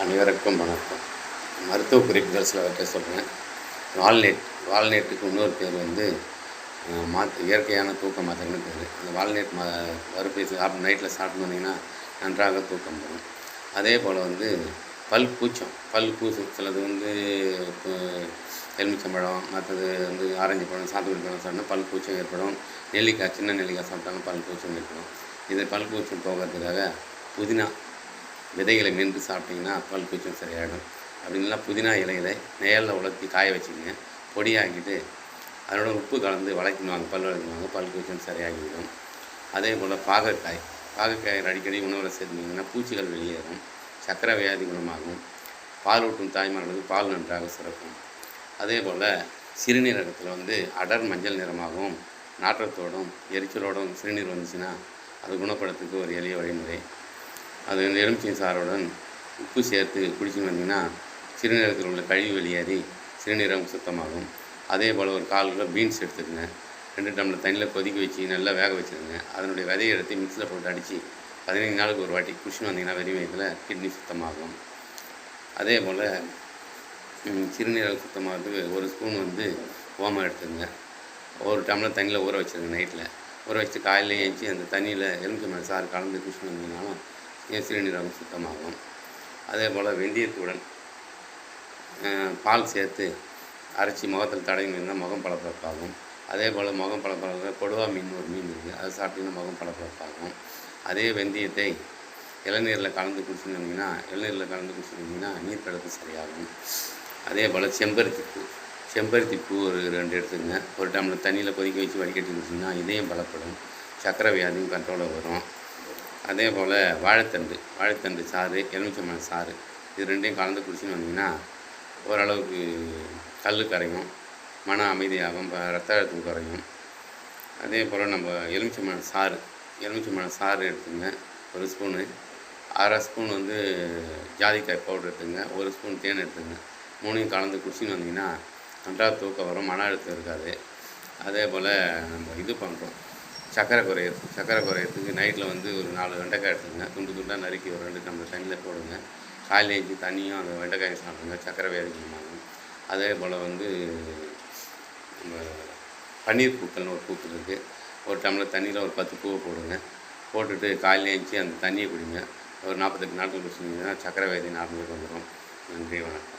அனைவருக்கும் வணக்கம். மருத்துவ குறிப்புகள் சிலவற்றை சொல்கிறேன். வால்நட் வால்நட்டுக்கு இன்னொரு பேர் வந்து இயற்கையான தூக்க மாத்திரைன்னு பேர். அந்த வால்நட் வறுப்பை நைட்டில் சாப்பிட்டு வந்தீங்கன்னா நன்றாக தூக்கம் வரும். அதே போல் வந்து பல் கூசும் சிலது வந்து எலுமிச்சம்பழம், மற்றது வந்து ஆரஞ்சு பழம், சாத்துக்குடி பழம் சாப்பிட்டா பல் கூச்சம் ஏற்படும். நெல்லிக்காய், சின்ன நெல்லிக்காய் சாப்பிட்டாலும் பல் கூச்சம் ஏற்படும். இது பல் கூச்சம் போகிறதுக்காக புதினா விதைகளை மென்று சாப்பிட்டிங்கன்னா பல் கூச்சம் சரியாகிடும். அப்படி இல்லைனா புதினா இலைகளை நிழலில் உலர்த்தி காய வச்சுக்கங்க. பொடியாக்கிட்டு அதோட உப்பு கலந்து வளைக்கணுவாங்க, பல் வளைக்கணுவாங்க, பல் கூச்சம் சரியாகிவிடும். அதே போல் பாகற்காய் அடிக்கடி உணவில் சேர்த்துக்கிங்கன்னா பூச்சிகள் வெளியேறும், சர்க்கரை வியாதி குணமாகும், பால் ஊட்டும் தாய்மார்களுக்கு பால் நன்றாக சுரக்கும். அதே போல் சிறுநீரகத்தில் வந்து அடர் மஞ்சள் நிறமாகவும் நாற்றத்தோடும் எரிச்சலோடும் சிறுநீர் வந்துச்சுன்னா அது குணப்படுத்துக்கு ஒரு எளிய வழிமுறை. அது வந்து எலுமிச்சை சாறுடன் உப்பு சேர்த்து குடிச்சுன்னு வந்தீங்கன்னா சிறுநீரகத்தில் உள்ள கழிவு வெளியேறி சிறுநீரகம் சுத்தமாகும். அதே போல் ஒரு 1/4 கிலோ பீன்ஸ் எடுத்துக்கங்க. 2 டம்ளர் தண்ணியில் கொதிக்க வச்சு நல்லா வேக வச்சுருங்க. அதனுடைய விதையை எடுத்து மிக்ஸியில் போட்டு அடித்து 15 நாளுக்கு ஒரு வாட்டி குடிச்சுன்னு வந்தீங்கன்னா வெறும் வயிற்றில் கிட்னி சுத்தமாகும். அதே போல் சிறுநீரகம் சுத்தமாகிறதுக்கு 1 ஸ்பூன் வந்து ஓமம் எடுத்துக்கங்க. 1 டம்ளர் தண்ணியில் ஊற வச்சுருங்க. நைட்டில் ஊற வச்சு காலையில் ஏஞ்சி அந்த தண்ணியில் எலுமிச்சை சாறு கலந்து குடிச்சுன்னு வந்தீங்கன்னாலும் சிறுநீரகம் சுத்தமாகும். அதே போல் வெந்தயத்துடன் பால் சேர்த்து அரைச்சி முகத்தில் தடவிங்கன்னா முகம் பளபளப்பாகும். அதே போல் முகம் பளபளப்பாக கொடுவா மீன் ஒரு மீன் இருக்குது, அதை சாப்பிட்டிங்கன்னா முகம் பளபளப்பாகும். அதே வெந்தயத்தை இளநீரில் கலந்து குடிச்சுருந்தீங்கன்னா நீர்க்கடுப்பு சரியாகும். அதே போல் செம்பருத்தி பூ ஒரு 2 எடுத்துக்கங்க. 1 டம்ளர் தண்ணியில் கொதிக்க வச்சு வடிகட்டி குடிச்சிங்கன்னா இதயம் பலப்படும், சர்க்கரை வியாதியும் கண்ட்ரோலாக வரும். அதே போல் வாழைத்தண்டு சாறு, எலுமிச்சம்பழம் சாறு இது 2ஐயும் கலந்து குடிச்சுன்னு வந்தீங்கன்னா ஓரளவுக்கு கல் கரையும், மன அமைதியாகும், ரத்த அழுத்தம் குறையும். அதே போல் நம்ம எலுமிச்சம்பழம் சாறு எடுத்துங்க. 1 ஸ்பூனு, 1/2 ஸ்பூன் வந்து ஜாதிக்காய் பவுடர் எடுத்துங்க. 1 ஸ்பூன் தேன் எடுத்துங்க. 3ஐயும் கலந்து குடிச்சுன்னு வந்தீங்கன்னா நன்றாக தூக்கம் வரும், மன அழுத்தம் இருக்காது. அதே போல் நம்ம இது பண்ணுறோம், சர்க்கரை குறையிறதுக்கு நைட்டில் வந்து ஒரு 4 வெண்டைக்காய் எடுத்துங்க. துண்டாக நறுக்கி ஒரு 2 டம்ளர் தண்ணியில் போடுங்க. காலையில் ஏஞ்சி தண்ணியும் அந்த வெண்டைக்காயும் சாப்பிடுங்க, சர்க்கரை வியாதி குணமாகும். அதே போல் வந்து நம்ம பன்னீர் பூக்கள்னு ஒரு பூக்கள் இருக்குது. 1 டம்ளர் தண்ணியில் ஒரு 10 பூவை போடுங்க. போட்டுட்டு காலையில் ஏஞ்சி அந்த தண்ணியை குடிங்க. ஒரு 48 நாட்கள் குடிச்சிங்கன்னா சர்க்கரை வியாதி நார்மலுக்கு வந்துடும். நன்றி, வணக்கம்.